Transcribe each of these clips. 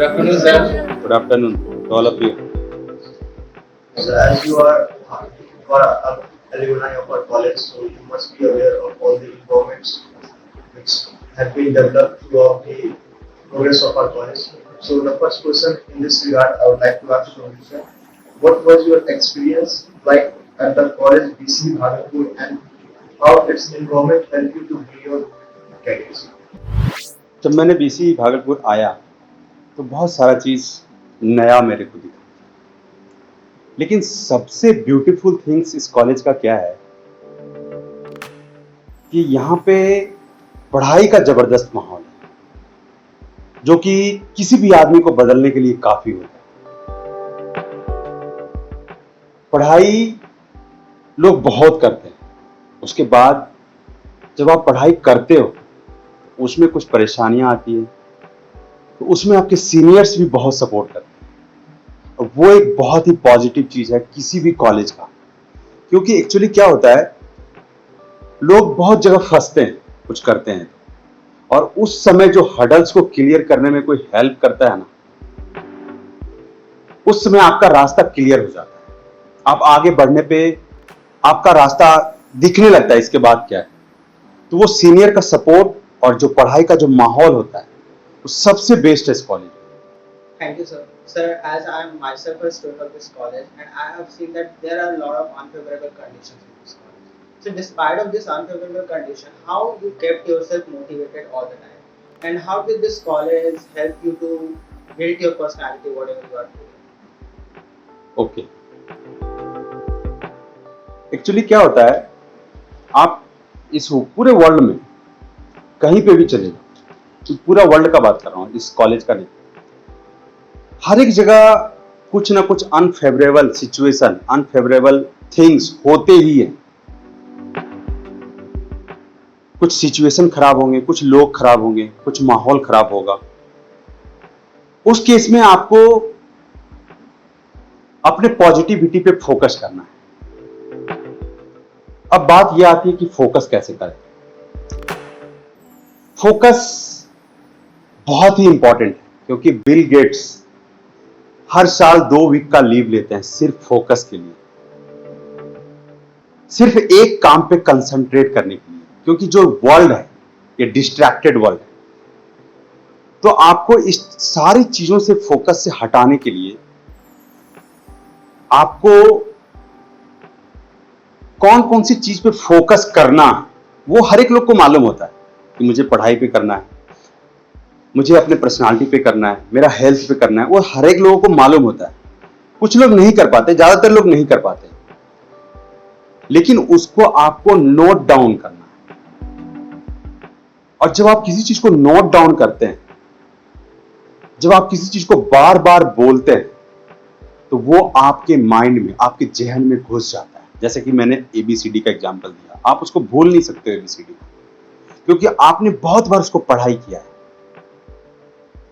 Good afternoon, sir. Good afternoon to all of you. So as you are alumni of our college, so you must be aware of all the improvements which have been developed throughout the progress of our college. So the first question in this regard, I would like to ask you, sir, what was your experience like at the college BC Bhagalpur and how its enrollment helped you to build your careers? जब मैंने BC Bhagalpur आया तो बहुत सारा चीज़ नया मेरे को दिखा, लेकिन सबसे ब्यूटीफुल थिंग्स इस कॉलेज का क्या है कि यहाँ पे पढ़ाई का ज़बरदस्त माहौल है, जो कि किसी भी आदमी को बदलने के लिए काफ़ी होता है। पढ़ाई लोग बहुत करते हैं, उसके बाद जब आप पढ़ाई करते हो उसमें कुछ परेशानियां आती है, तो उसमें आपके सीनियर्स भी बहुत सपोर्ट करते हैं और वो एक बहुत ही पॉजिटिव चीज़ है किसी भी कॉलेज का। क्योंकि एक्चुअली क्या होता है, लोग बहुत जगह फंसते हैं कुछ करते हैं, और उस समय जो हर्डल्स को क्लियर करने में कोई हेल्प करता है ना, उस समय आपका रास्ता क्लियर हो जाता है। आप आगे बढ़ने पे आपका रास्ता दिखने लगता है इसके बाद क्या है। तो वो सीनियर का सपोर्ट और जो पढ़ाई का जो माहौल होता है वो सबसे बेस्ट है इस कॉलेज में। Thank you, sir. Sir, as I am myself a student of this college, and I have seen that there are a lot of unfavorable conditions in this college. So, despite of this unfavorable condition, how you kept yourself motivated all the time, and how did this college help you to build your personality, whatever you are doing? Okay, actually क्या होता है, आप इस पूरे world में कहीं पे भी चले जाओ, तो पूरा वर्ल्ड का बात कर रहा हूँ, इस कॉलेज का नहीं, हर एक जगह कुछ ना कुछ अनफेवरेबल सिचुएशन, अनफेवरेबल थिंग्स होते ही हैं। कुछ सिचुएशन खराब होंगे, कुछ लोग खराब होंगे, कुछ माहौल खराब होगा। उस केस में आपको अपने पॉजिटिविटी पे फोकस करना है। अब बात यह आती है कि फोकस कैसे करें। फोकस बहुत ही इंपॉर्टेंट है, क्योंकि बिल गेट्स हर साल 2 वीक का लीव लेते हैं सिर्फ फोकस के लिए, सिर्फ एक काम पे कंसंट्रेट करने के लिए, क्योंकि जो वर्ल्ड है ये डिस्ट्रैक्टेड वर्ल्ड है। तो आपको इस सारी चीजों से फोकस से हटाने के लिए आपको कौन कौन सी चीज पे फोकस करना है वो हर एक लोग को मालूम होता है कि मुझे पढ़ाई पे करना है, मुझे अपने पर्सनालिटी पे करना है, मेरा हेल्थ पे करना है, वो हर एक लोगों को मालूम होता है। कुछ लोग नहीं कर पाते, ज्यादातर लोग नहीं कर पाते, लेकिन उसको आपको नोट डाउन करना है। और जब आप किसी चीज को नोट डाउन करते हैं, जब आप किसी चीज को बार बार बोलते हैं, तो वो आपके माइंड में, आपके जहन में घुस जाता है। जैसे कि मैंने एबीसीडी का एग्जाम्पल दिया, आप उसको भूल नहीं सकते एबीसीडी, क्योंकि आपने बहुत बार उसको पढ़ाई किया है।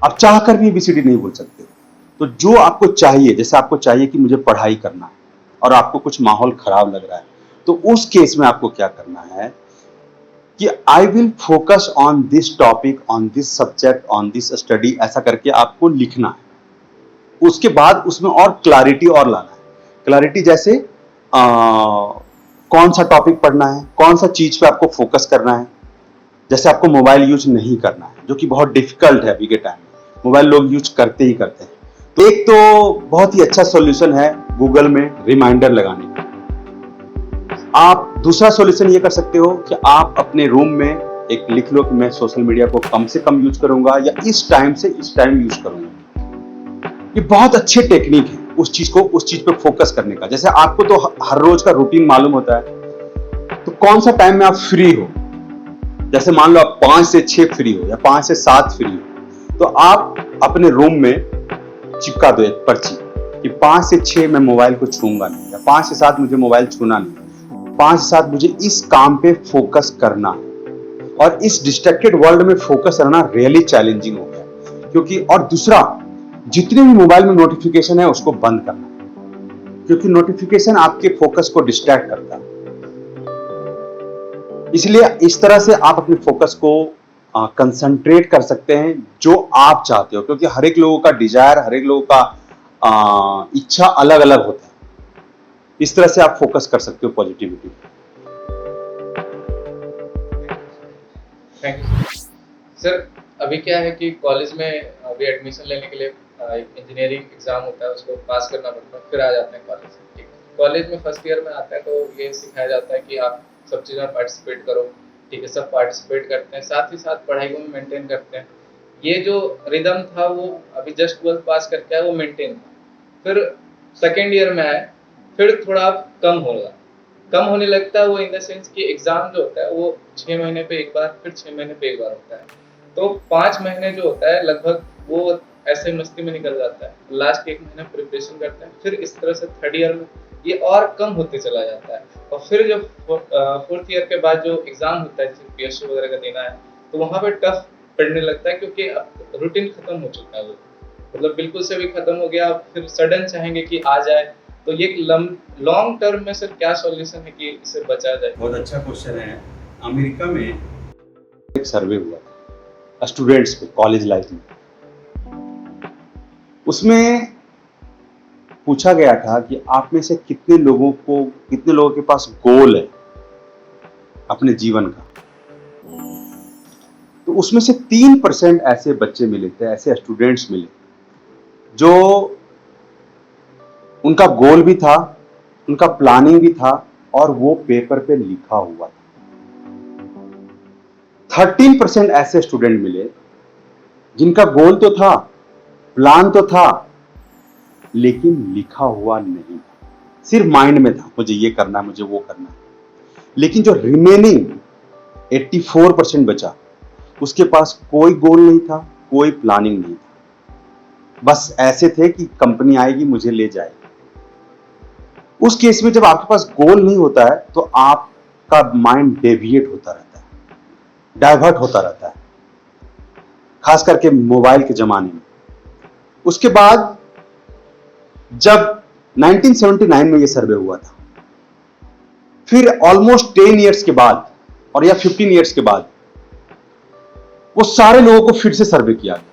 आप चाहकर भी एबीसीडी नहीं बोल सकते। तो जो आपको चाहिए, जैसे आपको चाहिए कि मुझे पढ़ाई करना है और आपको कुछ माहौल खराब लग रहा है, तो उस केस में आपको क्या करना है कि I will focus on this topic, on this subject, on this study, ऐसा करके आपको लिखना है। उसके बाद उसमें और क्लैरिटी और लाना है। क्लैरिटी जैसे कौन सा टॉपिक पढ़ना है, कौन सा चीज पे आपको फोकस करना है। जैसे आपको मोबाइल यूज नहीं करना है, जो कि बहुत डिफिकल्ट है अभी के टाइम में, मोबाइल लोग यूज करते ही करते हैं। तो एक तो बहुत ही अच्छा सॉल्यूशन है गूगल में रिमाइंडर लगाने का। आप दूसरा सॉल्यूशन ये कर सकते हो कि आप अपने रूम में एक लिख लो कि मैं सोशल मीडिया को कम से कम यूज करूंगा, या इस टाइम से इस टाइम यूज करूंगा। ये बहुत अच्छे टेक्निक है उस चीज पे फोकस करने का। जैसे आपको तो हर रोज का रूटीन मालूम होता है, तो कौन सा टाइम में आप फ्री हो, जैसे मान लो आप 5 से 6 फ्री हो या 5 से 7 फ्री हो, तो आप अपने रूम में चिपका दो एक पर्ची कि 5 से 6 मैं मोबाइल को छूंगा नहीं, या 5 से 7 मुझे मोबाइल छूना नहीं, 5 से 7 मुझे इस काम पे फोकस करना है। और इस डिस्ट्रैक्टेड वर्ल्ड में फोकस करना रियली चैलेंजिंग हो गया, क्योंकि और दूसरा, जितने भी मोबाइल में नोटिफिकेशन है उसको बंद करना, क्योंकि नोटिफिकेशन आपके फोकस को डिस्ट्रैक्ट करता है। इसलिए इस तरह से आप अपने फोकस को कंसंट्रेट कर सकते हैं जो आप चाहते हो, क्योंकि हर एक लोगों का डिजायर, हर एक लोगों का इच्छा अलग अलग होता है। इस तरह से आप फोकस कर सकते हो पॉजिटिविटी पे। Thank you sir. अभी क्या है कि कॉलेज में अभी एडमिशन लेने के लिए एक इंजीनियरिंग एग्जाम होता है, उसको पास करना पड़ता है, फिर आ जाते हैं कॉलेज। ठीक, कॉलेज में फर्स्ट ईयर में आता है तो ये सिखाया जाता है कि आप सब चीज़ में पार्टिसिपेट करो। ठीक है, सब पार्टिसिपेट करते हैं, साथ ही साथ पढ़ाई को भी मेंटेन करते हैं। ये जो रिदम था वो अभी जस्ट 12th पास करके आए, वो मेंटेन था। फिर सेकेंड ईयर में आए, फिर थोड़ा कम होने लगता है वो, इन द सेंस कि एग्जाम जो होता है वो 6 महीने पे एक बार, फिर 6 महीने पे एक बार होता है। तो 5 महीने जो होता है लगभग वो ऐसे मस्ती में निकल जाता है। लास्ट 1 महीना प्रिपरेशन करते हैं, फिर इस तरह से थर्ड ईयर में ये और कम होते चला जाता है। और फिर जब फोर्थ ईयर के बाद जो एग्जाम होता है, जैसे पीएससी वगैरह का देना है, तो वहाँ पे टफ पड़ने लगता है, क्योंकि अब रूटीन खत्म हो चुका है, वो मतलब बिल्कुल से भी खत्म हो गया। फिर सडन चाहेंगे कि आ जाए, तो ये लॉन्ग टर्म में सर क्या सॉल्यूशन है कि इससे बचा जाए? बहुत अच्छा क्वेश्चन है। अमेरिका में एक सर्वे हुआ था स्टूडेंट्स पे कॉलेज लाइफ में। उसमें पूछा गया था कि आप में से कितने लोगों के पास गोल है अपने जीवन का। तो उसमें से 3% ऐसे बच्चे मिले थे, ऐसे स्टूडेंट्स मिले जो उनका गोल भी था, उनका प्लानिंग भी था, और वो पेपर पे लिखा हुआ था। 13% ऐसे स्टूडेंट मिले जिनका गोल तो था, प्लान तो था, लेकिन लिखा हुआ नहीं था, सिर्फ माइंड में था, मुझे ये करना है, मुझे वो करना है। लेकिन जो रिमेनिंग 84% बचा, उसके पास कोई गोल नहीं था, कोई प्लानिंग नहीं था, बस ऐसे थे कि कंपनी आएगी मुझे ले जाएगी। उस केस में जब आपके पास गोल नहीं होता है तो आपका माइंड डेविएट होता रहता है, डाइवर्ट होता रहता है, खास करके मोबाइल के जमाने में। उसके बाद जब 1979 में ये सर्वे हुआ था, फिर ऑलमोस्ट 10 इयर्स के बाद और या 15 इयर्स के बाद वो सारे लोगों को फिर से सर्वे किया गया।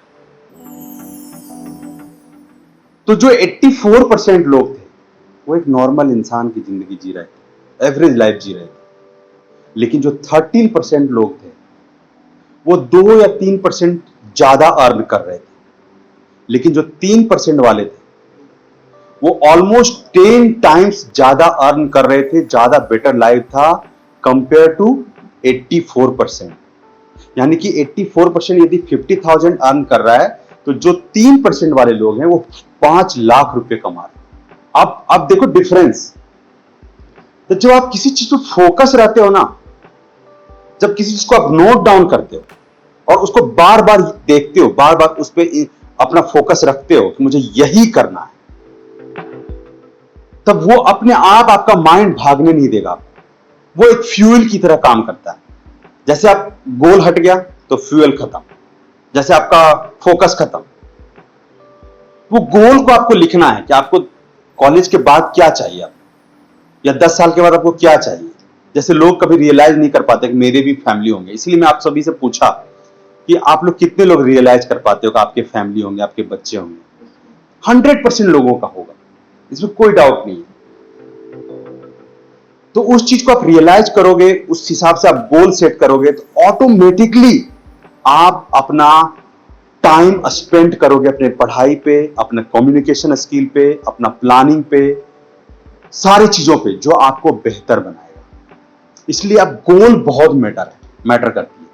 तो जो 84% लोग थे वो एक नॉर्मल इंसान की जिंदगी जी रहे थे, एवरेज लाइफ जी रहे थे। लेकिन जो 13% लोग थे वो 2 या 3% ज्यादा अर्न कर रहे थे। लेकिन जो 3% वाले थे वो ऑलमोस्ट 10 टाइम्स ज्यादा अर्न कर रहे थे, ज्यादा बेटर लाइफ था कंपेयर टू 84%। यानी कि 84% यदि 50,000 अर्न कर रहा है तो जो 3% वाले लोग हैं वो 5 लाख रुपए कमा रहे हैं। अब देखो डिफरेंस। तो जब आप किसी चीज पर फोकस रहते हो ना, जब किसी चीज को आप नोट डाउन करते हो और उसको बार बार देखते हो, बार बार उस पर अपना फोकस रखते हो कि मुझे यही करना है, तब वो अपने आप आपका माइंड भागने नहीं देगा। वो एक फ्यूल की तरह काम करता है। जैसे आप गोल हट गया तो फ्यूल खत्म, जैसे आपका फोकस खत्म। वो गोल को आपको लिखना है कि आपको कॉलेज के बाद क्या चाहिए, आप या 10 साल के बाद आपको क्या चाहिए। जैसे लोग कभी रियलाइज नहीं कर पाते कि मेरे भी फैमिली होंगे। इसलिए मैं आप सभी से पूछा कि आप लोग कितने लोग रियलाइज कर पाते हो कि आपके फैमिली होंगे, आपके बच्चे होंगे। 100% लोगों का होगा, इसमें कोई डाउट नहीं है। तो उस चीज को आप रियलाइज करोगे, उस हिसाब से आप गोल सेट करोगे, तो ऑटोमेटिकली आप अपना टाइम स्पेंड करोगे अपने पढ़ाई पे, अपने कम्युनिकेशन स्किल पे, अपना प्लानिंग पे, सारी चीजों पे जो आपको बेहतर बनाएगा। इसलिए अब गोल बहुत मैटर करती है।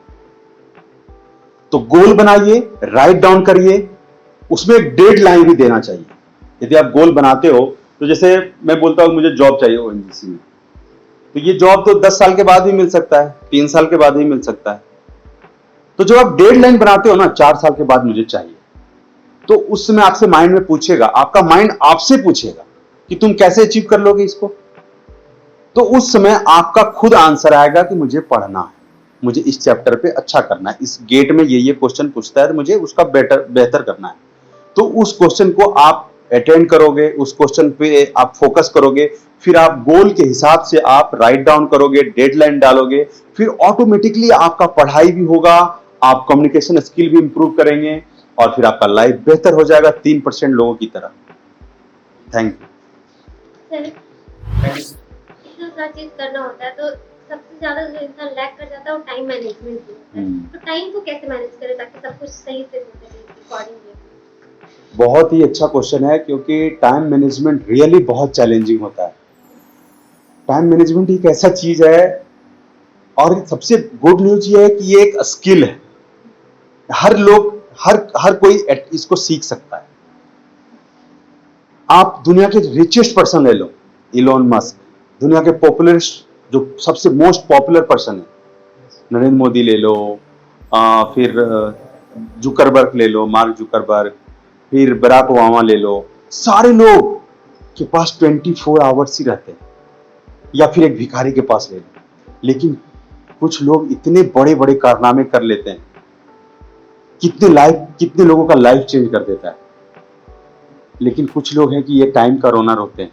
तो गोल बनाइए, राइट डाउन करिए, उसमें एक डेडलाइन भी देना चाहिए। यदि आप गोल बनाते हो तो जैसे मैं बोलता हूं मुझे जॉब चाहिए ओएनजीसी में, तो ये जॉब तो 10 साल के बाद भी मिल सकता है, 3 साल के बाद भी मिल सकता है। तो जब आप डेडलाइन बनाते हो ना, 4 साल के बाद मुझे चाहिए, तो उस समय आपसे माइंड में पूछेगा, आपका माइंड आपसे पूछेगा कि तुम कैसे अचीव कर लोगे इसको। तो उस समय आपका खुद आंसर आएगा कि मुझे पढ़ना है, मुझे इस चैप्टर पे अच्छा करना है, इस गेट में ये क्वेश्चन पूछता है तो मुझे उसका बेहतर करना है। तो उस क्वेश्चन को आप अटेंड करोगे, उस क्वेश्चन पे आप फोकस करोगे, फिर आप गोल के हिसाब से आप राइट डाउन करोगे, डेडलाइन डालोगे, फिर ऑटोमेटिकली आपका पढ़ाई भी होगा, आप कम्युनिकेशन स्किल भी इंप्रूव करेंगे और फिर आपका लाइफ बेहतर हो जाएगा 3% लोगों की तरह। Thank you. Sir, thank you. इतना सारा चीज करना होता है तो सबसे ज्यादा जो इंसान लैक कर जाता है वो टाइम मैनेजमेंट भी होता है। तो टाइम को कैसे मैनेज करें ताकि सब कुछ सही से हो सके अकॉर्डिंगली? बहुत ही अच्छा क्वेश्चन है, क्योंकि टाइम मैनेजमेंट रियली बहुत चैलेंजिंग होता है। टाइम मैनेजमेंट एक ऐसा चीज है, और सबसे गुड न्यूज ये है कि ये एक स्किल है। हर लोग हर कोई इसको सीख सकता है। आप दुनिया के रिचेस्ट पर्सन ले लो, इलोन मस्क, दुनिया के पॉपुलर जो सबसे मोस्ट पॉपुलर पर्सन है, नरेंद्र मोदी ले लो, फिर जुकरबर्ग ले लो, मार्क जुकरबर्ग, फिर बराक ओबामा ले लो। सारे लोग के पास 24 आवर्स ही रहते हैं, या फिर एक भिखारी के पास ले लो। लेकिन कुछ लोग इतने बड़े बड़े कारनामे कर लेते हैं, कितने लोगों का लाइफ चेंज कर देता है। लेकिन कुछ लोग हैं कि ये टाइम का रोना रोते हैं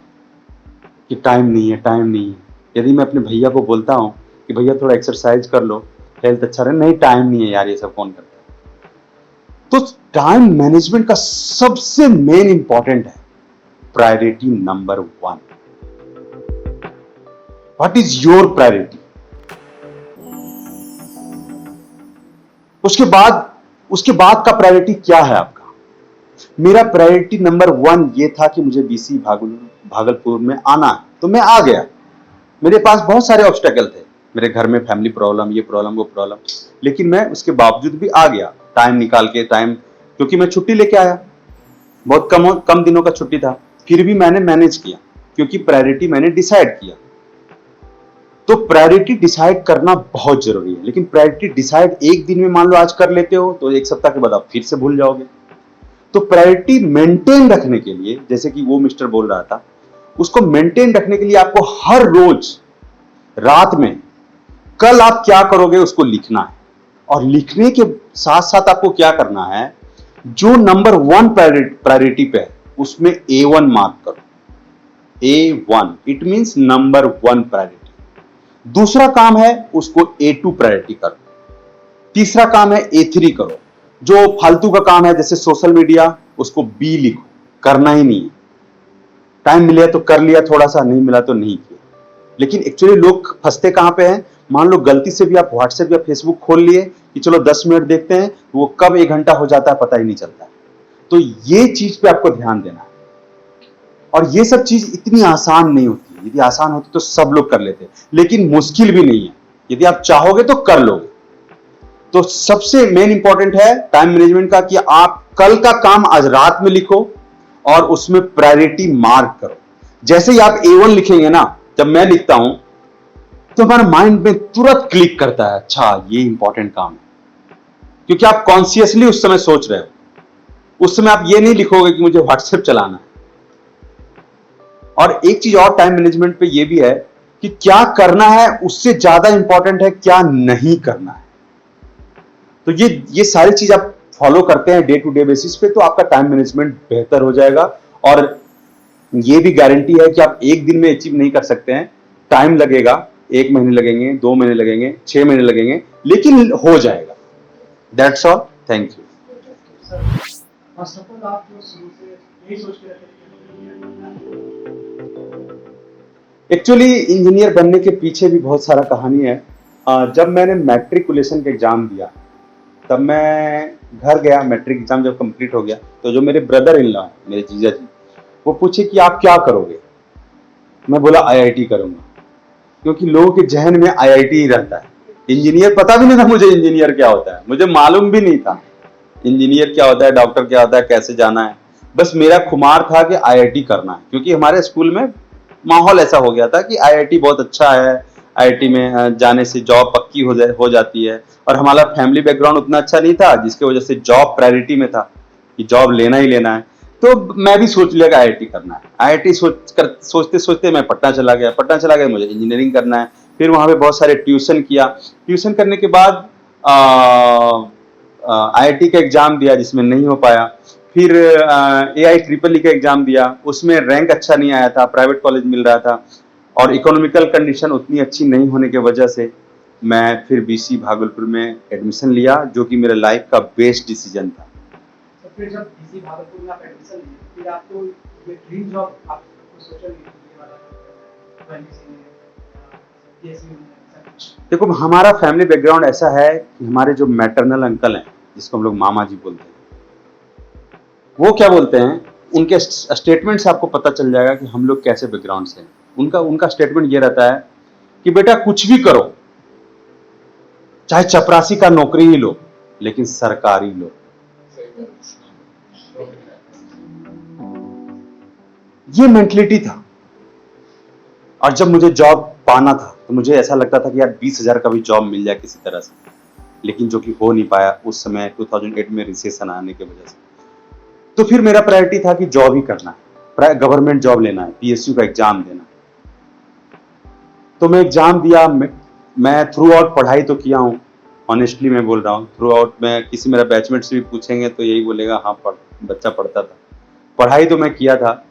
कि टाइम नहीं है, टाइम नहीं है। यदि मैं अपने भैया को बोलता हूं कि भैया थोड़ा एक्सरसाइज कर लो, हेल्थ अच्छा रहे, नहीं टाइम नहीं है यार, ये सब कौन करता है। तो टाइम मैनेजमेंट का सबसे मेन इंपॉर्टेंट है priority number 1। What is your priority? उसके बाद का प्रायोरिटी क्या है आपका? मेरा प्रायोरिटी नंबर 1 ये था कि मुझे बीसी भागलपुर में आना है, तो मैं आ गया। मेरे पास बहुत सारे ऑब्स्टेकल थे, मेरे घर में फैमिली प्रॉब्लम, ये प्रॉब्लम, वो प्रॉब्लम, लेकिन मैं उसके बावजूद भी आ गया। टाइम निकाल के, क्योंकि मैं छुट्टी लेके आया, बहुत कम दिनों का छुट्टी था, फिर भी मैंने मैनेज किया, क्योंकि प्रायोरिटी मैंने डिसाइड किया। तो प्रायोरिटी डिसाइड करना बहुत जरूरी है। लेकिन प्रायोरिटी डिसाइड एक दिन में मान लो आज कर लेते हो, तो एक सप्ताह के बाद आप फिर से भूल जाओगे। तो प्रायोरिटी मेंटेन रखने के लिए, जैसे कि वो मिस्टर बोल रहा था, उसको मेंटेन रखने के लिए आपको हर रोज रात में कल आप क्या करोगे उसको लिखना है। और लिखने के साथ साथ आपको क्या करना है, जो नंबर 1 प्रायोरिटी पे है उसमें A1 मार्क करो। A1 it means number 1 priority. दूसरा काम है उसको A2 प्रायोरिटी करो। तीसरा काम है A3 करो। जो फालतू का काम है जैसे सोशल मीडिया, उसको B लिखो, करना ही नहीं है। टाइम मिला तो कर लिया, थोड़ा सा नहीं मिला तो नहीं किया। लेकिन एक्चुअली लोग फंसते कहां पे हैं, मान लो गलती से भी आप व्हाट्सएप या फेसबुक खोल लिए कि चलो 10 मिनट देखते हैं, वो कब 1 घंटा हो जाता है पता ही नहीं चलता है। तो ये चीज पे आपको ध्यान देना है। और ये सब चीज इतनी आसान नहीं होती। यदि आसान होती तो सब लोग कर लेते, लेकिन मुश्किल भी नहीं है। यदि आप चाहोगे तो कर लोगे। तो सबसे मेन इंपॉर्टेंट है टाइम मैनेजमेंट का कि आप कल का काम आज रात में लिखो और उसमें प्रायोरिटी मार्क करो। जैसे ही आप A1 लिखेंगे ना, जब मैं लिखता हूं तो हमारे माइंड में तुरंत क्लिक करता है, अच्छा ये इंपॉर्टेंट काम है, क्योंकि आप कॉन्शियसली उस समय सोच रहे हो। उस समय आप ये नहीं लिखोगे कि मुझे व्हाट्सएप चलाना है। और एक चीज और टाइम मैनेजमेंट पे ये भी है कि क्या करना है उससे ज्यादा इंपॉर्टेंट है क्या नहीं करना है। तो ये सारी चीज आप फॉलो करते हैं डे टू डे बेसिस पे, तो आपका टाइम मैनेजमेंट बेहतर हो जाएगा। और ये भी गारंटी है कि आप एक दिन में अचीव नहीं कर सकते हैं, टाइम लगेगा, 1 महीने लगेंगे, 2 महीने लगेंगे, 6 महीने लगेंगे, लेकिन हो जाएगा। That's all, thank you. First of all आप जो शुरू से यही सोच के रखे एक्चुअली इंजीनियर बनने के पीछे भी बहुत सारा कहानी है। जब मैंने मैट्रिकुलेशन का एग्जाम दिया, तब मैं घर गया, मैट्रिक एग्जाम जब कंप्लीट हो गया, तो जो मेरे ब्रदर इन लॉ, मेरे जीजा जी, वो पूछे कि आप क्या करोगे। मैं बोला IIT करूंगा, क्योंकि लोगों के जहन में IIT ही रहता है। इंजीनियर पता भी नहीं था मुझे इंजीनियर क्या होता है, मुझे मालूम भी नहीं था इंजीनियर क्या होता है, डॉक्टर क्या होता है, कैसे जाना है। बस मेरा खुमार था कि IIT करना है, क्योंकि हमारे स्कूल में माहौल ऐसा हो गया था कि IIT बहुत अच्छा है, IIT में जाने से जॉब पक्की हो जाती है। और हमारा फैमिली बैकग्राउंड उतना अच्छा नहीं था, जिसकी वजह से जॉब प्रायोरिटी में था कि जॉब लेना ही लेना है। तो मैं भी सोच लिया कि IIT करना है। IIT सोचते सोचते मैं पटना चला गया, मुझे इंजीनियरिंग करना है। फिर वहाँ पे बहुत सारे ट्यूशन किया। ट्यूशन करने के बाद IIT का एग्जाम दिया, जिसमें नहीं हो पाया। फिर AIEEE का एग्जाम दिया, उसमें रैंक अच्छा नहीं आया था, प्राइवेट कॉलेज मिल रहा था और इकोनॉमिकल कंडीशन उतनी अच्छी नहीं होने की वजह से मैं फिर बीसी भागलपुर में एडमिशन लिया, जो कि मेरे लाइफ का बेस्ट डिसीजन था। तो फिर जब बीसी भागलपुर में आप एडमिशन लिए, फिर आपको ये ड्रीम जॉब आपको सोचा नहीं ये वाला एमबीसी में पीएससी में ऐसा कुछ? देखो, हमारा फैमिली बैकग्राउंड ऐसा है कि हमारे जो मैटरनल अंकल हैं, जिसको हम लोग मामा जी बोलते हैं, वो क्या बोलते हैं, उनके स्टेटमेंट से आपको पता चल जाएगा कि हम लोग कैसे बैकग्राउंड से हैं। उनका स्टेटमेंट ये रहता है कि बेटा कुछ भी करो, चाहे चपरासी का नौकरी ही लो, लेकिन सरकारी लो। ये मेंटलिटी था। और जब मुझे जॉब पाना था तो मुझे ऐसा लगता था कि यार 20,000 का भी जॉब मिल जाए किसी तरह से, लेकिन जो कि हो नहीं पाया उस समय 2008 में रिसेशन आने की वजह से। तो फिर मेरा प्रायोरिटी था कि जॉब ही करना है, गवर्नमेंट जॉब लेना है, पीएसयू का एग्जाम देना है। तो मैं एग्जाम दिया। मैं थ्रू आउट पढ़ाई तो किया हूँ, ऑनेस्टली मैं बोल रहा हूँ। थ्रू आउट में किसी मेरा बैचमेट से भी पूछेंगे तो यही बोलेगा, हाँ बच्चा पढ़ता था। पढ़ाई तो मैं किया था,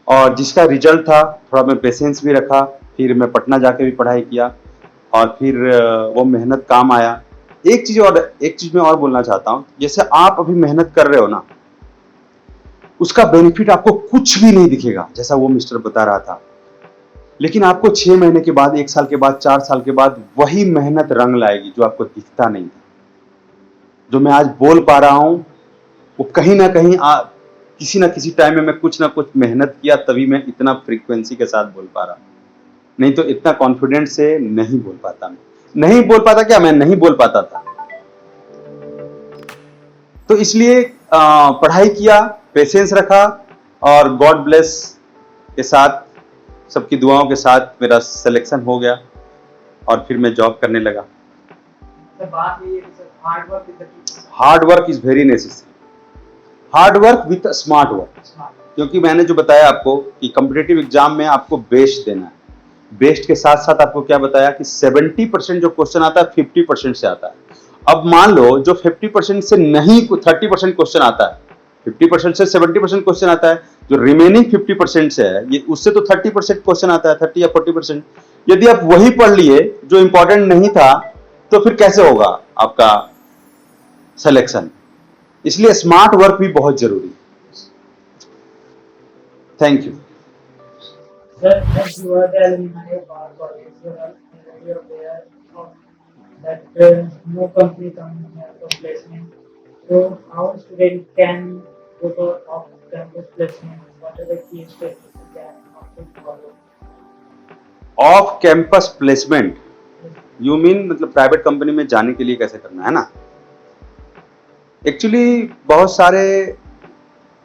और जिसका रिजल्ट था, थोड़ा मैं पेशेंस भी रखा। फिर मैं पटना जाके भी पढ़ाई किया, और फिर वो मेहनत काम आया। एक चीज मैं और बोलना चाहता हूँ, जैसे आप अभी मेहनत कर रहे हो ना, उसका बेनिफिट आपको कुछ भी नहीं दिखेगा, जैसा वो मिस्टर बता रहा था। लेकिन आपको 6 महीने के बाद, 1 साल के बाद, 4 साल के बाद वही मेहनत रंग लाएगी जो आपको दिखता नहीं था। जो मैं आज बोल पा रहा हूं, वो कहीं ना कहीं किसी ना किसी टाइम में मैं कुछ ना कुछ मेहनत किया, तभी मैं इतना फ्रीक्वेंसी के साथ बोल पा रहा हूं। नहीं तो इतना कॉन्फिडेंस से नहीं बोल पाता। नहीं बोल पाता क्या, मैं नहीं बोल पाता था। तो इसलिए पढ़ाई किया, पेशेंस रखा, और गॉड ब्लेस के साथ, सबकी दुआओं के साथ मेरा सिलेक्शन हो गया, और फिर मैं जॉब करने लगा। तो बात ये है कि sir hard work is the key. Hard work is very necessary. Hard work with smart work. क्योंकि मैंने जो बताया आपको कि कॉम्पिटिटिव एग्जाम में आपको बेस्ट देना है। बेस्ट के साथ साथ आपको क्या बताया कि 70% जो क्वेश्चन आता है 50% से आता है। अब मान लो जो 50% से नहीं 30% क्वेश्चन आता है, 50% से 70% क्वेश्चन आता है, जो रिमेनिंग 50% से है, ये उससे तो 30% क्वेश्चन आता है, 30 या 40%। यदि आप वही पढ़ लिए जो इंपॉर्टेंट नहीं था, तो फिर कैसे होगा आपका सिलेक्शन। इसलिए स्मार्ट वर्क भी बहुत जरूरी है। Thank you. Sir, as you are the alumni of our college, you are already aware of that no company comes here for placement. So, how student can go for off-campus placement? What are the key steps you can often follow? Off campus placement you mean मतलब private company में जाने के लिए कैसे करना है ना। Actually बहुत सारे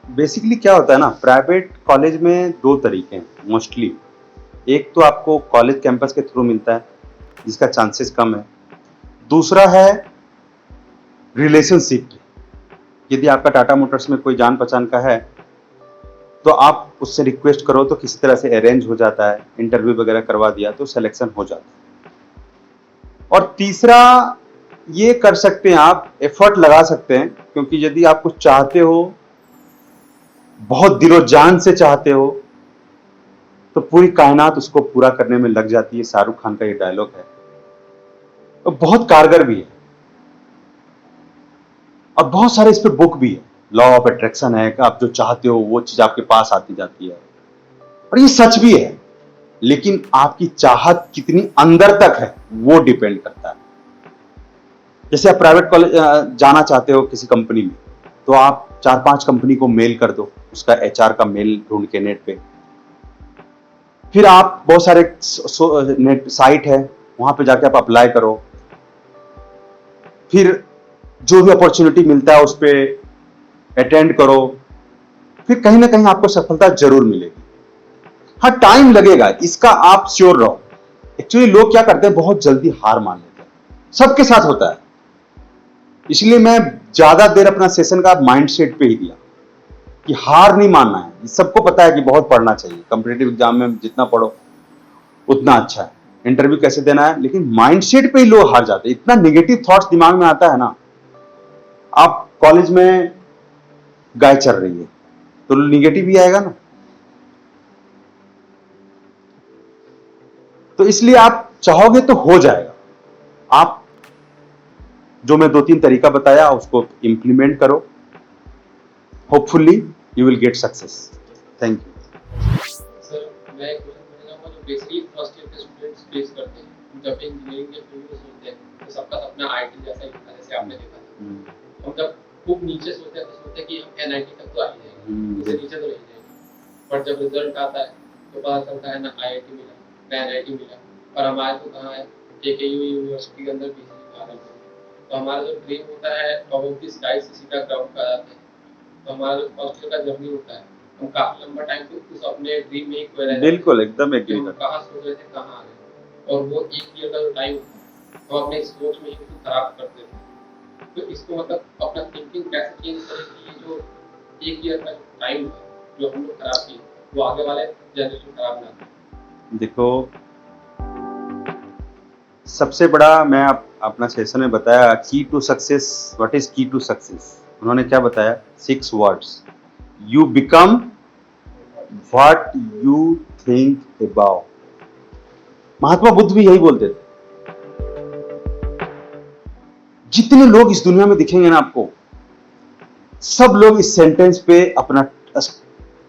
बेसिकली क्या होता है ना, प्राइवेट कॉलेज में 2 तरीके हैं मोस्टली। एक तो आपको कॉलेज कैंपस के थ्रू मिलता है, जिसका चांसेस कम है। दूसरा है रिलेशनशिप। यदि आपका टाटा मोटर्स में कोई जान पहचान का है, तो आप उससे रिक्वेस्ट करो तो किसी तरह से अरेंज हो जाता है, इंटरव्यू वगैरह करवा दिया तो सिलेक्शन हो जाता है। और तीसरा ये कर सकते हैं, आप एफर्ट लगा सकते हैं, क्योंकि यदि आप कुछ चाहते हो, बहुत दिलो जान से चाहते हो, तो पूरी कायनात उसको पूरा करने में लग जाती है। शाहरुख खान का ये डायलॉग है, तो बहुत कारगर भी है। और बहुत सारे इस पे बुक भी है, लॉ ऑफ अट्रैक्शन है, कि आप जो चाहते हो वो चीज आपके पास आती जाती है। और ये सच भी है, लेकिन आपकी चाहत कितनी अंदर तक है वो डिपेंड करता है। जैसे आप प्राइवेट कॉलेज जाना चाहते हो किसी कंपनी में, तो आप 4-5 कंपनी को मेल कर दो, उसका एचआर का मेल ढूंढ के नेट पे। फिर आप बहुत सारे नेट साइट है, वहां पे जाके आप अप्लाई करो। फिर जो भी अपॉर्चुनिटी मिलता है उस पे अटेंड करो। फिर कहीं ना कहीं आपको सफलता जरूर मिलेगी। हाँ, टाइम लगेगा, इसका आप श्योर रहो। एक्चुअली लोग क्या करते हैं, बहुत जल्दी हार मान लेते हैं। सबके साथ होता है। इसलिए मैं ज्यादा देर अपना सेशन का माइंडसेट पे ही दिया कि हार नहीं मानना है। सबको पता है कि बहुत पढ़ना चाहिए, कॉम्पिटिटिव एग्जाम में जितना पढ़ो उतना अच्छा है, इंटरव्यू कैसे देना है, लेकिन माइंडसेट पे ही लोग हार जाते हैं। इतना नेगेटिव थॉट्स दिमाग में आता है ना। आप कॉलेज में गाय चल रही है तो नेगेटिव ही आएगा ना। तो इसलिए आप चाहोगे तो हो जाएगा, जो मैं 2-3 तरीका बताया उसको इम्प्लीमेंट करो, hopefully you will get success. Thank you. Sir मैं एक क्वेश्चन पूछना चाहूँगा जो बेसिकली फर्स्ट ईयर के स्टूडेंट्स फेस करते हैं जब भी इंजीनियरिंग के फील्ड में सोचते हैं तो सबका सपना आईटी जैसा ही होता है, जैसे आपने देखा था। हम जब खूब नीचे सोचते हैं तो सोचते हैं कि हम एनआईटी तक तो आ ही जाएंगे, इससे नीचे तो नहीं जाएंगे, पर जब रिजल्ट आता है तो पता चलता है ना आईआईटी मिला ना एनआईटी मिला, और हमारे तो कहाँ है केकेयू यूनिवर्सिटी के अंदर बीसी भागलपुर। तो हमारा जो ड्रीम होता है टॉप ऑफ द स्काई से सीधा ग्राउंड पे आ जाते हैं। तो हमारा जो फर्स्ट ईयर का जर्नी होता है हम काफी लंबा टाइम से उस अपने ड्रीम में ही खोए रह जाते हैं। बिल्कुल एकदम कि एग्री हम करता कहाँ सोच रहे थे कहाँ आ गए, और वो एक ईयर का जो टाइम हम अपने सोच में ही उसको खराब कर देते हैं। तो इसको मतलब अपना थिंकिंग कैसे चेंज करें कि ये जो एक ईयर का जो टाइम है जो हम लोग खराब किए वो आगे वाले जनरेशन खराब ना करें। देखो सबसे बड़ा मैं अपना सेशन में बताया key to success, what is key to success. उन्होंने क्या बताया, 6 words, you become what you think about. Mahatma Buddha भी यही बोलते थे। जितने लोग इस दुनिया में दिखेंगे ना आपको, सब लोग इस सेंटेंस पे अपना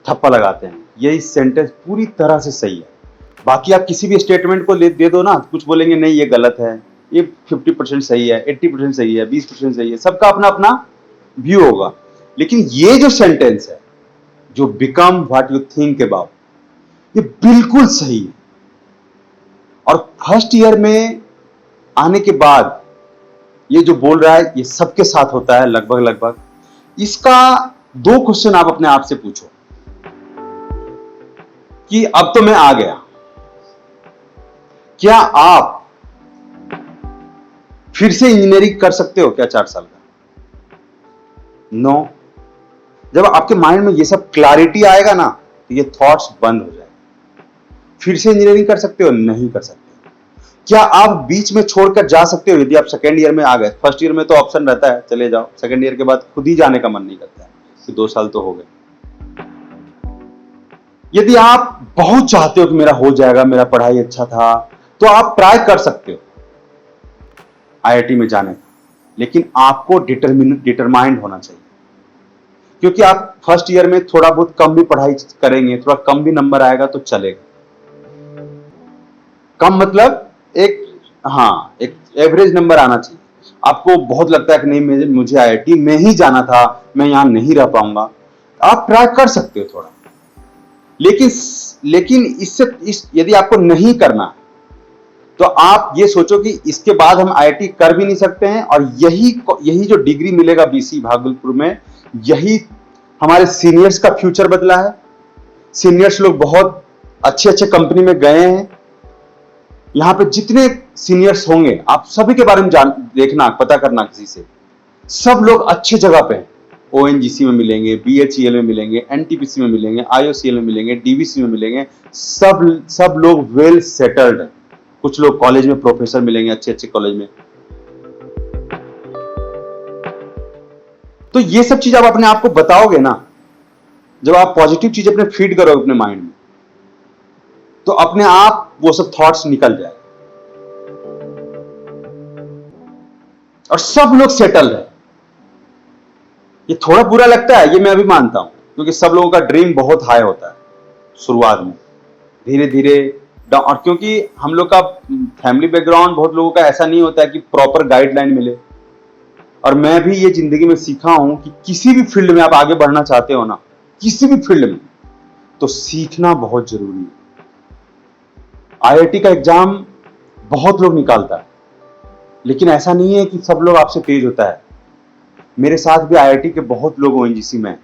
ठप्पा लगाते हैं, यही सेंटेंस पूरी तरह से सही है। बाकी आप किसी भी स्टेटमेंट को दे दो ना, कुछ बोलेंगे नहीं ये गलत है, ये 50% सही है, 80% सही है, 20% सही है, सबका अपना अपना व्यू होगा। लेकिन ये जो सेंटेंस है, जो become what you think about, ये बिल्कुल सही है। और फर्स्ट ईयर में आने के बाद ये जो बोल रहा है ये सबके साथ होता है लगभग। इसका 2 क्वेश्चन आप अपने आप से पूछो कि अब तो मैं आ गया, क्या आप फिर से इंजीनियरिंग कर सकते हो क्या 4 साल का? नो। जब आपके माइंड में ये सब क्लैरिटी आएगा ना तो ये थॉट्स बंद हो जाएंगे। फिर से इंजीनियरिंग कर सकते हो? नहीं कर सकते। क्या आप बीच में छोड़कर जा सकते हो? यदि आप सेकेंड ईयर में आ गए, फर्स्ट ईयर में तो ऑप्शन रहता है चले जाओ, सेकेंड ईयर के बाद खुद ही जाने का मन नहीं करता है कि 2 साल तो हो गए। यदि आप बहुत चाहते हो कि मेरा हो जाएगा, मेरा पढ़ाई अच्छा था, तो आप ट्राई कर सकते हो आईआईटी में जाने का, लेकिन आपको डिटरमाइंड होना चाहिए। क्योंकि आप फर्स्ट ईयर में थोड़ा बहुत कम भी पढ़ाई करेंगे, थोड़ा कम भी नंबर आएगा तो चलेगा। कम मतलब एक एवरेज नंबर आना चाहिए। आपको बहुत लगता है कि नहीं मुझे आईआईटी में ही जाना था, मैं यहां नहीं रह पाऊंगा, आप ट्राई कर सकते हो थोड़ा। लेकिन यदि आपको नहीं करना है तो आप ये सोचो कि इसके बाद हम आईआईटी कर भी नहीं सकते हैं, और यही जो डिग्री मिलेगा बीसी भागलपुर में, यही हमारे सीनियर्स का फ्यूचर बदला है। सीनियर्स लोग बहुत अच्छे कंपनी में गए हैं। यहां पे जितने सीनियर्स होंगे आप सभी के बारे में देखना, पता करना किसी से, सब लोग अच्छे जगह पे हैं। ओएनजीसी में मिलेंगे, बीएचईएल में मिलेंगे, एनटीपीसी में मिलेंगे, आईओसीएल में मिलेंगे, डीवीसी में मिलेंगे, सब लोग वेल सेटल्ड हैं। कुछ लोग कॉलेज में प्रोफेसर मिलेंगे, अच्छे कॉलेज में। तो ये सब चीज आप अपने आप को बताओगे ना, जब आप पॉजिटिव चीज अपने फीड करोगे अपने माइंड में, तो अपने आप वो सब थॉट्स निकल जाए और सब लोग सेटल है। ये थोड़ा बुरा लगता है, ये मैं अभी मानता हूं, क्योंकि सब लोगों का ड्रीम बहुत हाई होता है शुरुआत में, धीरे धीरे। और क्योंकि हम लोग का फैमिली बैकग्राउंड, बहुत लोगों का ऐसा नहीं होता है कि प्रॉपर गाइडलाइन मिले। और मैं भी ये जिंदगी में सीखा हूं कि किसी भी फील्ड में आप आगे बढ़ना चाहते हो ना, किसी भी फील्ड में, तो सीखना बहुत जरूरी है। आईआईटी का एग्जाम बहुत लोग निकालता है, लेकिन ऐसा नहीं है कि सब लोग आपसे तेज होता है। मेरे साथ भी आईआईटी के बहुत लोग ओएनजीसी में हैं,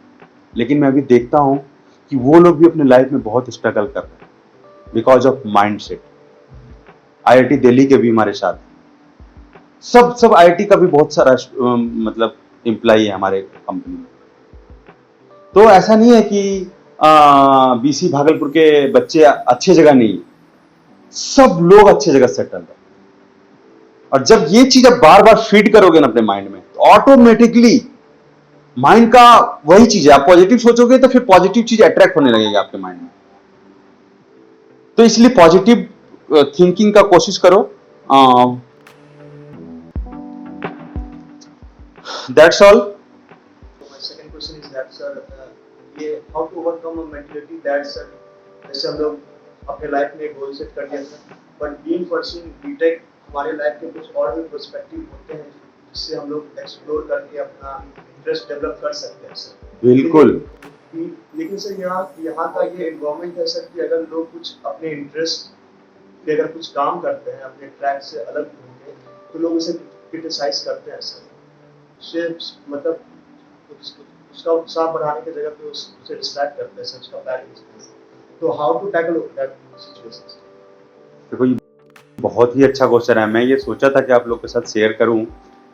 लेकिन मैं अभी देखता हूं कि वो लोग भी अपने लाइफ में बहुत स्ट्रगल कर रहे हैं because of mindset. IIT Delhi के भी हमारे साथ सब आईआईटी का भी बहुत सारा मतलब एम्प्लॉई है हमारे कंपनी में। तो ऐसा नहीं है कि बीसी भागलपुर के बच्चे अच्छे जगह नहीं, सब लोग अच्छे जगह सेटल है। और जब ये चीज आप बार बार फीड करोगे ना अपने माइंड में, तो ऑटोमेटिकली माइंड का वही चीज है, आप पॉजिटिव सोचोगे तो फिर पॉजिटिव चीज अट्रैक्ट होने लगेगी आपके माइंड में। तो इसलिए पॉजिटिव थिंकिंग का कोशिश करो। That's all. My second question is that sir, ये how to overcome a mentality that sir, जैसे हम लोग अपने लाइफ में गोल सेट कर लिया था, but being pursuing बीटेक हमारे लाइफ के कुछ और भी पर्सपेक्टिव होते हैं जिससे हम लोग एक्सप्लोर करके अपना इंटरेस्ट डेवलप कर सकते हैं सर. बिल्कुल. लेकिन सर यहाँ का ये एनवायरनमेंट है सर कि अगर लोग कुछ अपने इंटरेस्ट के अगर कुछ काम करते हैं अपने ट्रैक से अलग होंगे तो लोग उसे क्रिटिसाइज करते हैं सर. उससे मतलब उसका उत्साह बढ़ाने की जगह पे उसे डिस्ट्रैक्ट करते हैं सर, उसका पैर खींचते हैं. तो how to tackle that situation? देखो ये बहुत ही अच्छा क्वेश्चन है. मैं ये सोचा था कि आप लोग के साथ शेयर करूं,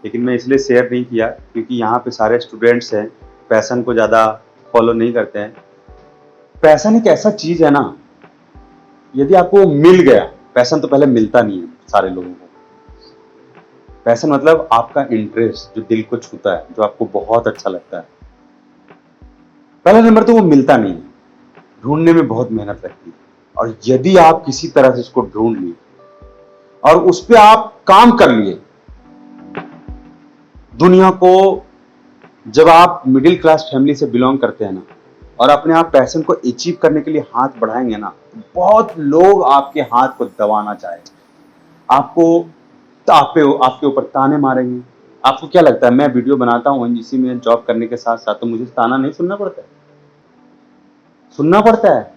लेकिन मैं इसलिए शेयर नहीं किया क्योंकि यहाँ पे सारे स्टूडेंट्स हैं, पैशन को ज़्यादा फॉलो नहीं करते हैं. पैशन एक ऐसा चीज़ है ना, यदि आपको मिल गया, पैशन तो पहले मिलता नहीं है सारे लोगों को. पैशन मतलब आपका इंटरेस्ट जो दिल को छूता है, जो आपको बहुत अच्छा लगता है. पहला नंबर तो वो मिलता नहीं है, ढूंढने में बहुत मेहनत लगती है. और यदि आप किसी तरह से इसको ढूंढ लिए और उस पर आप काम कर लिए, दुनिया को, जब आप मिडिल क्लास फैमिली से बिलोंग करते हैं ना और अपने आप पैशन को अचीव करने के लिए हाथ बढ़ाएंगे ना, तो बहुत लोग आपके हाथ को दबाना चाहेंगे, आपके ऊपर ताने मारेंगे. आपको क्या लगता है मैं वीडियो बनाता हूँ ओएनजीसी में जॉब करने के साथ साथ, तो मुझे ताना नहीं सुनना पड़ता है? सुनना पड़ता है.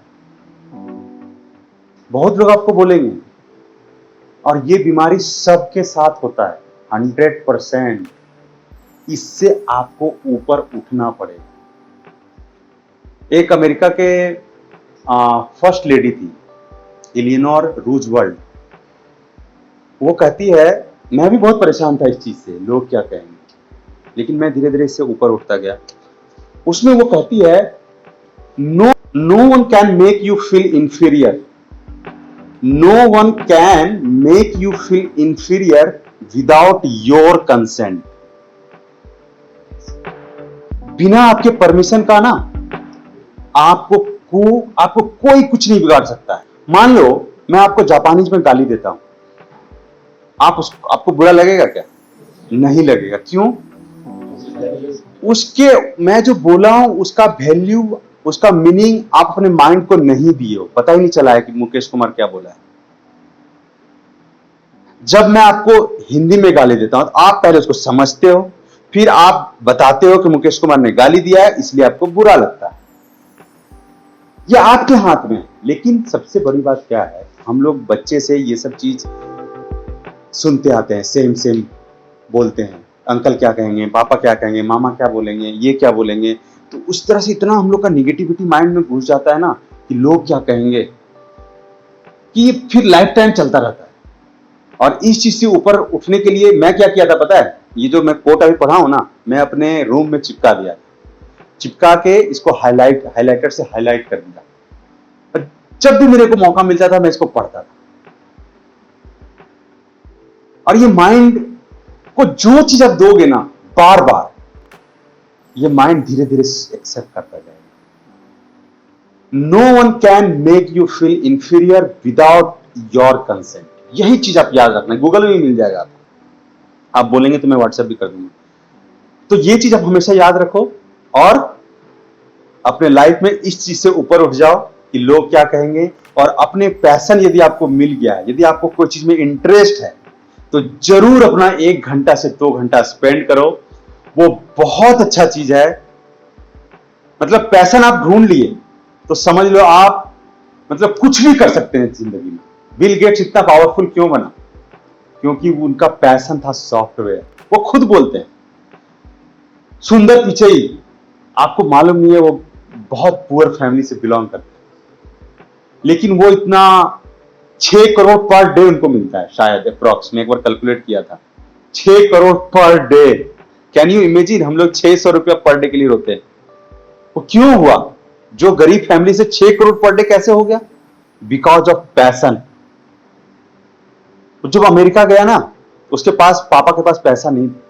बहुत लोग आपको बोलेंगे. और ये बीमारी सबके साथ होता है 100%. इससे आपको ऊपर उठना पड़ेगा. एक अमेरिका के फर्स्ट लेडी थी, एलिनोर रूजवेल्ट. वो कहती है, मैं भी बहुत परेशान था इस चीज से, लोग क्या कहेंगे, लेकिन मैं धीरे धीरे इससे ऊपर उठता गया. उसमें वो कहती है, no one can make you feel inferior. No one can make you feel inferior without your consent. बिना आपके परमिशन का ना आपको कोई कुछ नहीं बिगाड़ सकता है. मान लो मैं आपको जापानीज में गाली देता हूं, आपको बुरा लगेगा क्या? नहीं लगेगा. क्यों? मैं जो बोला हूं उसका वैल्यू, उसका मीनिंग आप अपने माइंड को नहीं दिए हो. पता ही नहीं चला है कि मुकेश कुमार क्या बोला है. जब मैं आपको हिंदी में गाली देता हूं तो आप पहले उसको समझते हो, फिर आप बताते हो कि मुकेश कुमार ने गाली दिया है इसलिए आपको बुरा लगता है. यह आपके हाथ में है. लेकिन सबसे बड़ी बात क्या है, हम लोग बच्चे से ये सब चीज सुनते आते हैं, सेम बोलते हैं. अंकल क्या कहेंगे, पापा क्या कहेंगे, मामा क्या बोलेंगे, ये क्या बोलेंगे. तो उस तरह से इतना हम लोग का निगेटिविटी माइंड में घुस जाता है ना कि लोग क्या कहेंगे, कि ये फिर लाइफ टाइम चलता रहता है. और इस चीज से ऊपर उठने के लिए मैं क्या किया था पता है? ये जो मैं कोट अभी पढ़ा हूं ना, मैं अपने रूम में चिपका दिया. चिपका के इसको हाइलाइटर से हाईलाइट कर दिया. जब भी मेरे को मौका मिलता था मैं इसको पढ़ता था. और ये माइंड को जो चीज आप दोगे ना बार बार, ये माइंड धीरे धीरे एक्सेप्ट करता जाएगा. No one can make you feel inferior without your consent. यही चीज आप याद रखना. गूगल में भी मिल जाएगा आपको. आप बोलेंगे तो मैं व्हाट्सएप भी कर दूंगा. तो ये चीज आप हमेशा याद रखो और अपने लाइफ में इस चीज से ऊपर उठ जाओ कि लोग क्या कहेंगे. और अपने पैशन यदि आपको मिल गया है, यदि आपको कोई चीज में इंटरेस्ट है, तो जरूर अपना 1 घंटा से 2 घंटा स्पेंड करो. वो बहुत अच्छा चीज है. मतलब पैशन आप ढूंढ लिए तो समझ लो आप मतलब कुछ भी कर सकते हैं जिंदगी में. बिल गेट्स इतना पावरफुल क्यों बना? क्योंकि उनका पैशन था सॉफ्टवेयर. वो खुद बोलते हैं. सुंदर पिचई, आपको मालूम नहीं है, वो बहुत पुअर फैमिली से बिलोंग करते हैं, लेकिन वो इतना 6 करोड़ पर डे उनको मिलता है शायद, अप्रॉक्स. में एक बार कैलकुलेट किया था, 6 crore per day. Can you imagine? हम लोग 600 रुपया पर डे के लिए रोते हैं. वो क्यों हुआ? जो गरीब फैमिली से 6 करोड़ पर डे कैसे हो गया? Because of passion. जब अमेरिका गया ना, उसके पास, पापा के पास पैसा नहीं था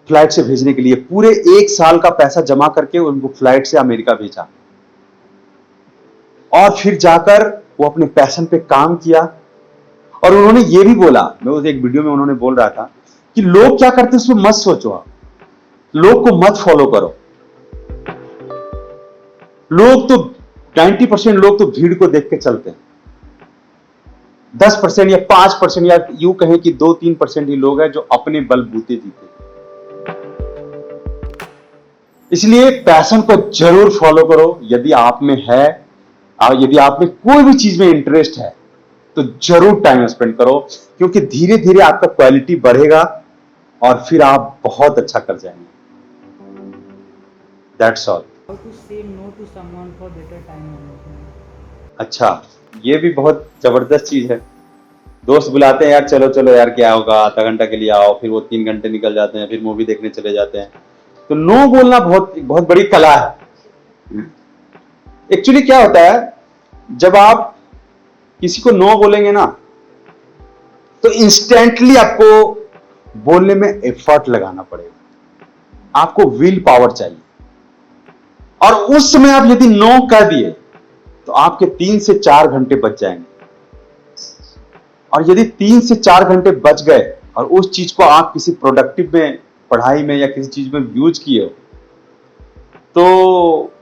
फ्लाइट से भेजने के लिए. पूरे 1 साल का पैसा जमा करके उनको फ्लाइट से अमेरिका भेजा. और फिर जाकर वो अपने पैशन पे काम किया. और उन्होंने ये भी बोला, मैं उस एक वीडियो में उन्होंने बोल रहा था कि लोग क्या करते हैं उसमें मत सोचो, आप लोग को मत फॉलो करो। लोग तो 90% लोग तो भीड़ को देख के चलते हैं, 10% या 5% या यूं कहें कि 2-3% ही लोग हैं जो अपने बलबूते जीते हैं। इसलिए पैशन को जरूर फॉलो करो यदि आप में है, और यदि आप में कोई भी चीज में इंटरेस्ट है तो जरूर टाइम स्पेंड करो, क्योंकि धीरे धीरे आपका क्वालिटी बढ़ेगा और फिर आप बहुत अच्छा कर जाएंगे। That's all. How to say no to someone for better time management? अच्छा, ये भी बहुत जबरदस्त चीज है। दोस्त बुलाते हैं, यार चलो चलो यार क्या होगा, आधा घंटा के लिए आओ, फिर वो 3 घंटे निकल जाते हैं, फिर मूवी देखने चले जाते हैं। तो नो बोलना बहुत बहुत बड़ी कला है। एक्चुअली क्या होता है, जब आप किसी को नो बोलेंगे ना तो इंस्टेंटली आपको बोलने में एफर्ट लगाना पड़ेगा, आपको विल पावर चाहिए। और उस समय आप यदि नो कह दिए तो आपके 3 से 4 घंटे बच जाएंगे। और यदि 3 से 4 घंटे बच गए और उस चीज को आप किसी प्रोडक्टिव में, पढ़ाई में या किसी चीज में यूज किए हो, तो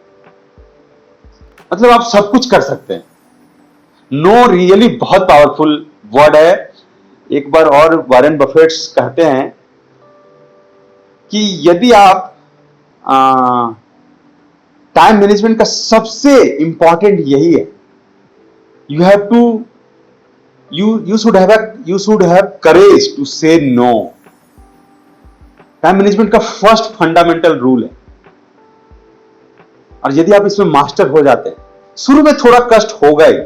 मतलब आप सब कुछ कर सकते हैं। नो रियली बहुत पावरफुल वर्ड है। एक बार और वॉरेन बफेट कहते हैं कि यदि आप टाइम मैनेजमेंट का सबसे इंपॉर्टेंट यही है, you have to you should have courage to say no। Time management का फर्स्ट फंडामेंटल रूल है। और यदि आप इसमें मास्टर हो जाते हैं, शुरू में थोड़ा कष्ट होगा ही।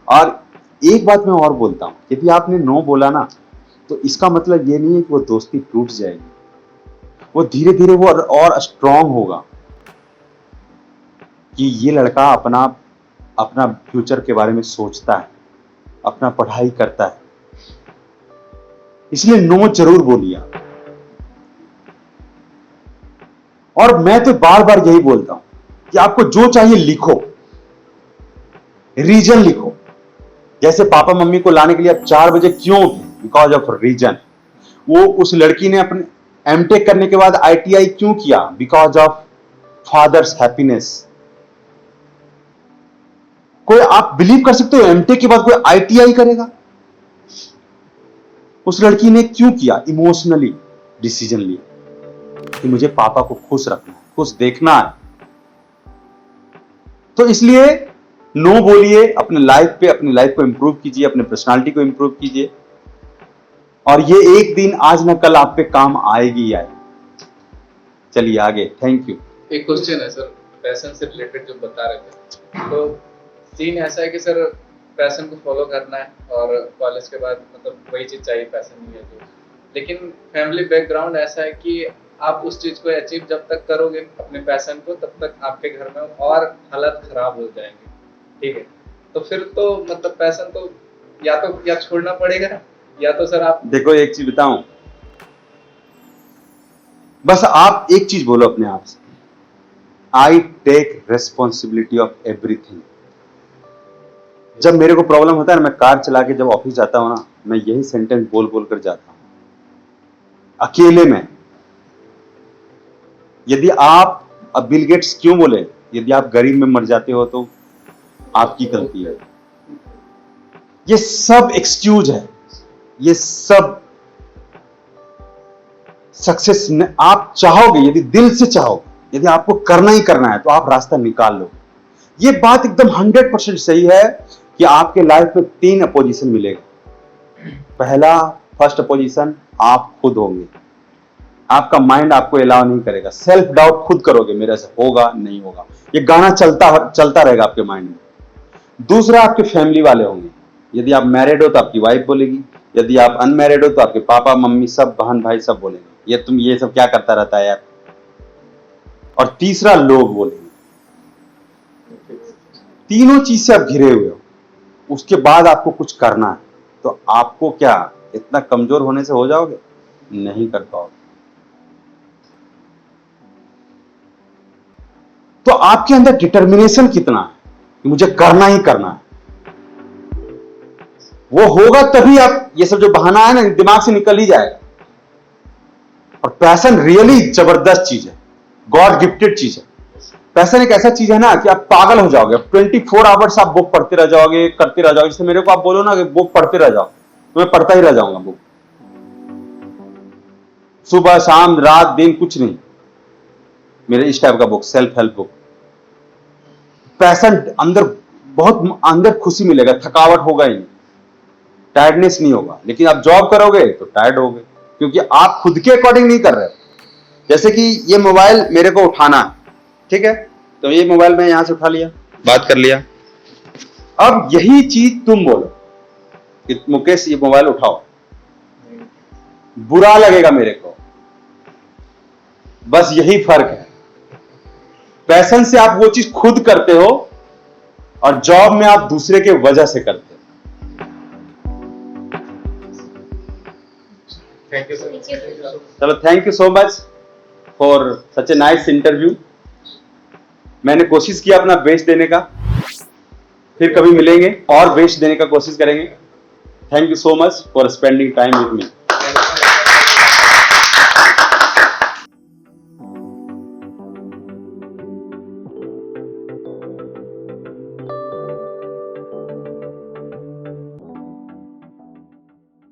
और एक बात मैं और बोलता हूं, यदि आपने नो बोला ना तो इसका मतलब ये नहीं है कि वो दोस्ती टूट जाएगी, वो धीरे धीरे वो और स्ट्रांग होगा कि ये लड़का अपना फ्यूचर के बारे में सोचता है, अपना पढ़ाई करता है। इसलिए नो जरूर बोलिए आप। और मैं तो बार बार यही बोलता हूं कि आपको जो चाहिए लिखो, रीजन लिखो। जैसे पापा मम्मी को लाने के लिए आप 4 बजे क्यों उठे, बिकॉज ऑफ रीजन। वो उस लड़की ने अपने एमटेक करने के बाद आईटीआई क्यों किया, बिकॉज ऑफ फादर्स हैप्पीनेस। कोई, आप बिलीव कर सकते हो एमटेक के बाद कोई आईटीआई करेगा? उस लड़की ने क्यों किया? इमोशनली डिसीजन लिया कि मुझे पापा को खुश रखना है, खुश देखना है। तो इसलिए नो बोलिए, अपने लाइफ को इंप्रूव कीजिए, अपने पर्सनालिटी को इंप्रूव कीजिए। और ये एक दिन आज न कल आप पे काम आएगी ही आएगी। चलिए आगे। Thank you. एक क्वेश्चन है सर, पैशन से रिलेटेड जो बता रहे थे, तो सीन ऐसा है कि सर पैशन को फॉलो करना है और कॉलेज के बाद मतलब वही चीज चाहिए, पैशन नहीं है जो। लेकिन फैमिली बैकग्राउंड ऐसा है कि आप उस चीज को अचीव जब तक करोगे अपने पैशन को, तब तक आपके घर में और हालत खराब हो जाएंगे। ठीक है, तो फिर तो मतलब पैशन तो या छोड़ना पड़ेगा, या तो सर आप देखो एक चीज बताऊं, बस आप एक चीज बोलो अपने आप से, I take responsibility of everything. जब मेरे को प्रॉब्लम होता है ना, मैं कार चला के जब ऑफिस जाता हूं ना, मैं यही सेंटेंस बोल बोल कर जाता हूं अकेले में। यदि आप, अब बिल गेट्स क्यों बोले, यदि आप गरीब में मर जाते हो तो आपकी गलती है। ये सब एक्सक्यूज है, ये सब सक्सेस आप चाहोगे, यदि दिल से चाहोगे, यदि आपको करना ही करना है तो आप रास्ता निकाल लो। ये बात एकदम 100% सही है कि आपके लाइफ में 3 अपोजिशन मिलेगा। पहला, फर्स्ट अपोजिशन आप खुद होंगे, आपका माइंड आपको अलाउ नहीं करेगा, सेल्फ डाउट खुद करोगे, मेरे से होगा नहीं होगा, ये गाना चलता रहेगा आपके माइंड में। दूसरा, आपके फैमिली वाले होंगे। यदि आप मैरिड हो तो आपकी वाइफ बोलेगी, यदि आप अनमैरिड हो तो आपके पापा मम्मी सब, बहन भाई सब बोलेंगे, ये सब क्या करता रहता है यार। और तीसरा, लोग बोलेंगे। तीनों चीज से आप घिरे हुए हो, उसके बाद आपको कुछ करना है, तो आपको क्या इतना कमजोर होने से हो जाओगे? नहीं कर पाओगे। तो आपके अंदर डिटर्मिनेशन कितना है कि मुझे करना ही करना है, वो होगा तभी आप, ये सब जो बहाना है ना दिमाग से निकल ही जाएगा। और पैशन रियली जबरदस्त चीज है, गॉड गिफ्टेड चीज है। पैशन एक ऐसा चीज है ना कि आप पागल हो जाओगे, 24 आवर्स आप बुक पढ़ते रह जाओगे, करते रह जाओगे। जैसे मेरे को आप बोलो ना कि बुक पढ़ते रह जाओ, तो मैं पढ़ता ही रह जाऊंगा बुक, सुबह शाम रात दिन कुछ नहीं। मेरे इस टाइप का book, self help book. Passion अंदर, बहुत अंदर खुशी मिलेगा, थकावट होगा ही नहीं, टायर्डनेस नहीं होगा। लेकिन आप जॉब करोगे तो टायर्ड होगे, क्योंकि आप खुद के अकॉर्डिंग नहीं कर रहे हो। जैसे कि ये मोबाइल मेरे को उठाना है, ठीक है, तो ये मोबाइल मैं यहां से उठा लिया, बात कर लिया। अब यही चीज तुम बोलो कि मुकेश ये मोबाइल उठाओ, बुरा लगेगा मेरे को। बस यही फर्क है। पैशन से आप वो चीज खुद करते हो और जॉब में आप दूसरे के वजह से करते हो। Thank you sir. Thank you, sir. चलो, thank you so much for such a nice interview. मैंने कोशिश किया अपना बेस्ट देने का, फिर कभी मिलेंगे और बेस्ट देने का कोशिश करेंगे। Thank you so much for spending time with me.